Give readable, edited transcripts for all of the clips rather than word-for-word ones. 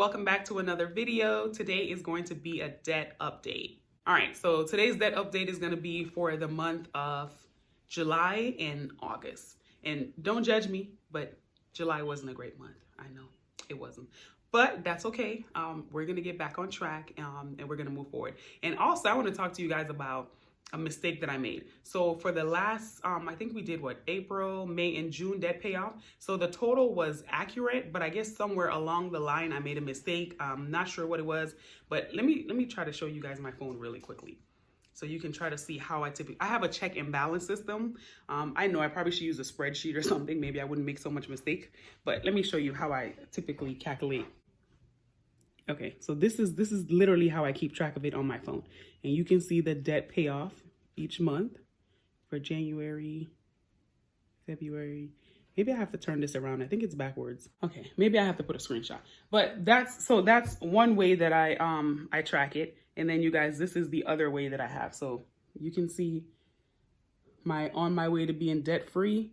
welcome back to another video. Today is going to be a debt update. All right, so today's debt update is going to be for the month of July and August. And don't judge me, but July wasn't a great month. I know it wasn't, but that's okay. We're going to get back on track and we're going to move forward. And also I want to talk to you guys about a mistake that I made. So for the last, I think we did what, April, May, and June debt payoff. So the total was accurate, but I guess somewhere along the line I made a mistake. I'm not sure what it was, but let me try to show you guys my phone really quickly, so you can try to see how I have a check and balance system. I know I probably should use a spreadsheet or something. Maybe I wouldn't make so much mistake, but let me show you how I typically calculate. Okay, so this is literally how I keep track of it on my phone. And you can see the debt payoff each month for January, February. Maybe I have to turn this around. I think it's backwards. Okay, maybe I have to put a screenshot. But that's one way that I track it. And then you guys, this is the other way that I have. So you can see on my way to being debt free.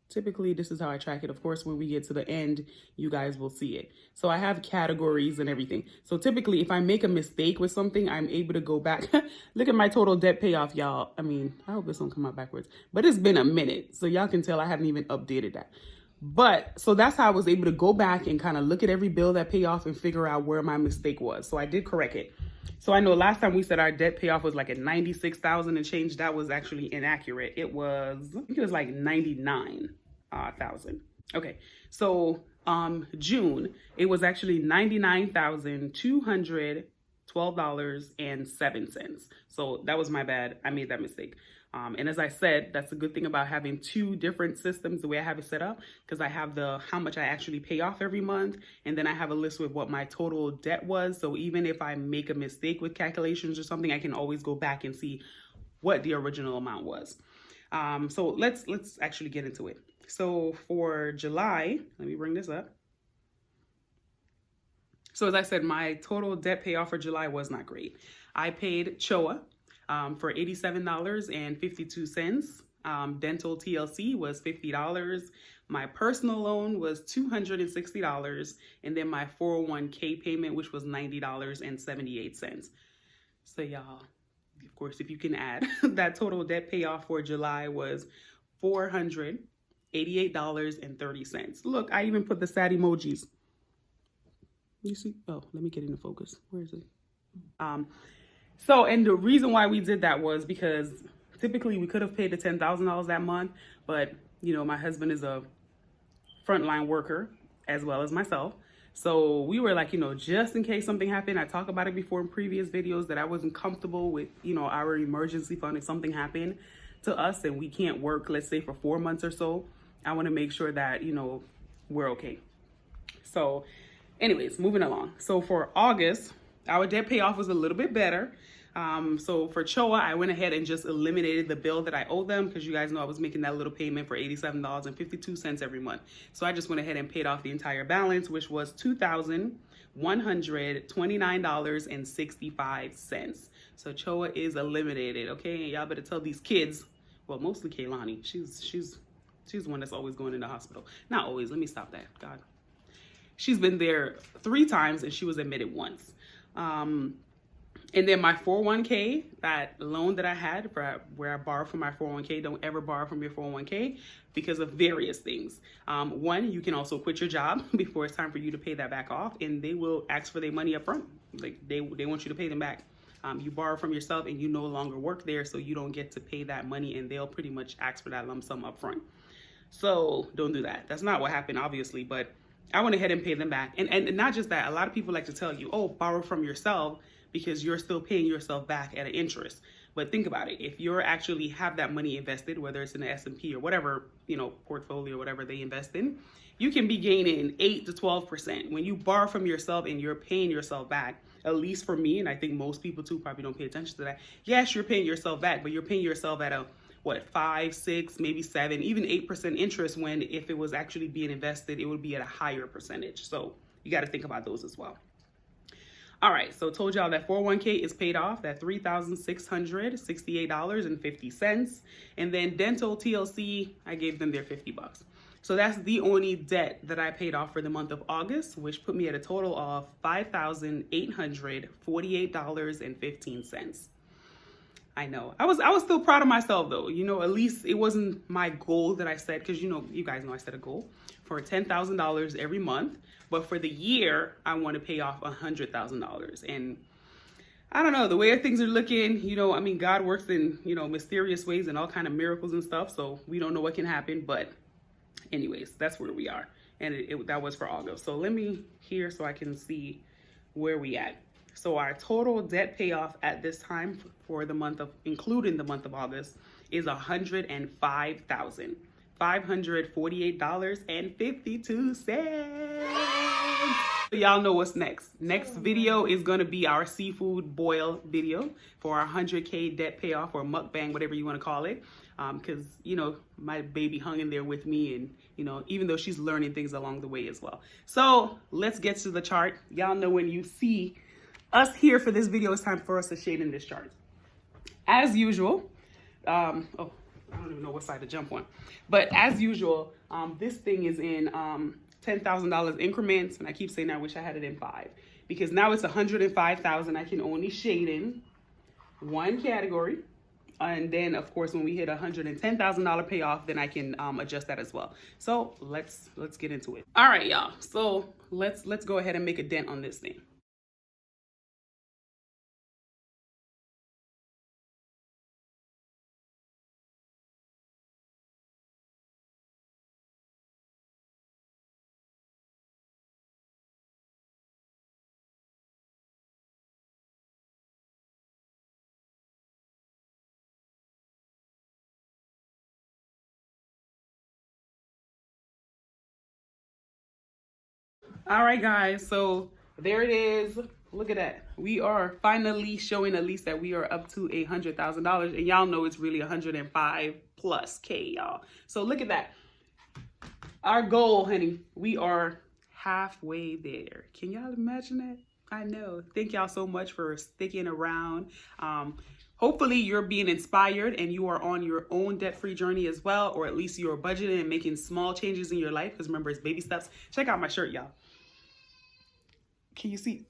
Typically, this is how I track it. Of course, when we get to the end, you guys will see it. So I have categories and everything. So typically, if I make a mistake with something, I'm able to go back. Look at my total debt payoff, y'all. I mean, I hope this don't come out backwards, but it's been a minute. So y'all can tell I haven't even updated that. But so that's how I was able to go back and kind of look at every bill that pay off and figure out where my mistake was. So I did correct it. So I know last time we said our debt payoff was like at 96,000 and change. That was actually inaccurate. I think it was like 99,000. Okay, so June it was actually $99,212.07. So that was my bad. I made that mistake. And as I said, that's a good thing about having two different systems the way I have it set up, because I have how much I actually pay off every month, and then I have a list with what my total debt was. So even if I make a mistake with calculations or something, I can always go back and see what the original amount was. So let's actually get into it. So for July, let me bring this up. So as I said, my total debt payoff for July was not great. I paid CHOA for $87.52. Dental TLC was $50. My personal loan was $260. And then my 401k payment, which was $90.78. So y'all, of course, if you can add, that total debt payoff for July was $488.30. Look, I even put the sad emojis. You see? Oh, let me get into focus. Where is it? So, and the reason why we did that was because typically we could have paid the $10,000 that month, but you know, my husband is a frontline worker as well as myself. So we were like, you know, just in case something happened, I talked about it before in previous videos that I wasn't comfortable with, you know, our emergency fund. If something happened to us and we can't work, let's say for 4 months or so, I want to make sure that, you know, we're okay. So anyways, moving along. So for August, our debt payoff was a little bit better. So for CHOA, I went ahead and just eliminated the bill that I owe them, because you guys know I was making that little payment for $87.52 every month. So I just went ahead and paid off the entire balance, which was $2,129.65. So CHOA is eliminated. Okay, and y'all better tell these kids, well, mostly Kaylani. She's the one that's always going in the hospital. Not always. Let me stop that. God. She's been there 3 times and she was admitted once. And then my 401k, that loan that I had where I borrowed from my 401k, don't ever borrow from your 401k because of various things. One, you can also quit your job before it's time for you to pay that back off, and they will ask for their money up front. Like they want you to pay them back. You borrow from yourself and you no longer work there, so you don't get to pay that money, and they'll pretty much ask for that lump sum up front. So don't do that. That's not what happened, obviously, but I went ahead and paid them back. And not just that, a lot of people like to tell you, oh, borrow from yourself, because you're still paying yourself back at an interest. But think about it. If you're actually have that money invested, whether it's in the S&P or whatever, you know, portfolio, whatever they invest in, you can be gaining 8 to 12%. When you borrow from yourself and you're paying yourself back, at least for me, and I think most people too probably don't pay attention to that. Yes, you're paying yourself back, but you're paying yourself at a, 5, 6, maybe 7, even 8% interest, when if it was actually being invested, it would be at a higher percentage. So you got to think about those as well. All right, so told y'all that 401k is paid off, that $3,668.50. And then dental TLC, I gave them their $50. So that's the only debt that I paid off for the month of August, which put me at a total of $5,848.15. I know. I was still proud of myself though. You know, at least it wasn't my goal that I set, because you guys know I set a goal for $10,000 every month. But for the year, I want to pay off $100,000. And I don't know, the way things are looking, I mean, God works in, mysterious ways and all kind of miracles and stuff. So we don't know what can happen, but anyways, that's where we are. And that was for August. So let me here so I can see where we at. So our total debt payoff at this time for the month of, including the month of August, is $105,548.52. Y'all know what's next. Next video is going to be our seafood boil video for our 100K debt payoff, or mukbang, whatever you want to call it. Because, my baby hung in there with me, and, even though she's learning things along the way as well. So let's get to the chart. Y'all know when you see us here for this video, it's time for us to shade in this chart. As usual, I don't even know what side to jump on. But as usual, this thing is in $10,000 increments, and I keep saying I wish I had it in 5, because now it's $105,000. I can only shade in one category, and then of course when we hit $110,000 payoff, then I can adjust that as well. So let's get into it. All right, y'all. So let's go ahead and make a dent on this thing. All right, guys, so there it is. Look at that. We are finally showing at least that we are up to $100,000, and y'all know it's really 105 plus K, y'all. So look at that. Our goal, honey, we are halfway there. Can y'all imagine that? I know. Thank y'all so much for sticking around. Hopefully you're being inspired and you are on your own debt-free journey as well, or at least you're budgeting and making small changes in your life, because remember, it's baby steps. Check out my shirt, y'all. Can you see?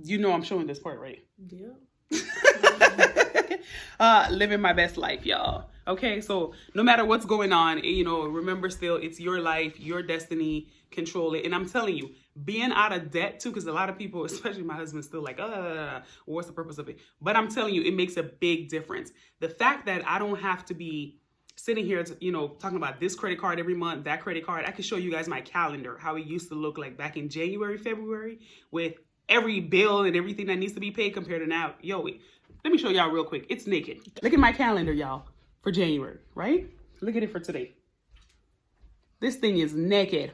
I'm showing this part, right? Yeah. Living my best life, y'all. Okay, so no matter what's going on, remember still, it's your life, your destiny, control it. And I'm telling you, being out of debt too, because a lot of people, especially my husband, still like, what's the purpose of it? But I'm telling you, it makes a big difference. The fact that I don't have to be sitting here, talking about this credit card every month, that credit card. I can show you guys my calendar, how it used to look like back in January, February, with every bill and everything that needs to be paid compared to now. Wait, let me show y'all real quick. It's naked. Look at my calendar, y'all, for January, right? Look at it for today. This thing is naked.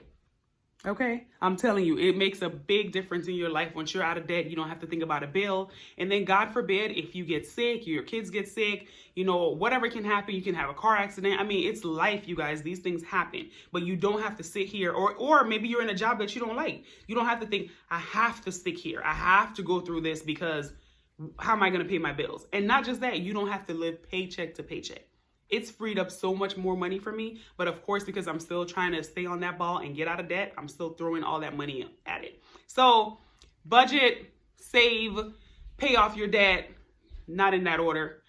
Okay, I'm telling you, it makes a big difference in your life. Once you're out of debt, you don't have to think about a bill. And then God forbid, if you get sick, your kids get sick, whatever can happen, you can have a car accident. I mean, it's life, you guys. These things happen, but you don't have to sit here, or maybe you're in a job that you don't like. You don't have to think, I have to stick here. I have to go through this, because how am I going to pay my bills? And not just that, you don't have to live paycheck to paycheck. It's freed up so much more money for me. But of course, because I'm still trying to stay on that ball and get out of debt, I'm still throwing all that money at it. So budget, save, pay off your debt, not in that order.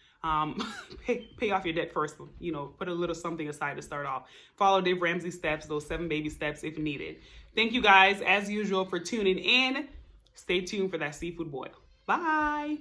Pay off your debt first, put a little something aside to start off. Follow Dave Ramsey's steps, those 7 baby steps if needed. Thank you guys, as usual, for tuning in. Stay tuned for that seafood boil. Bye.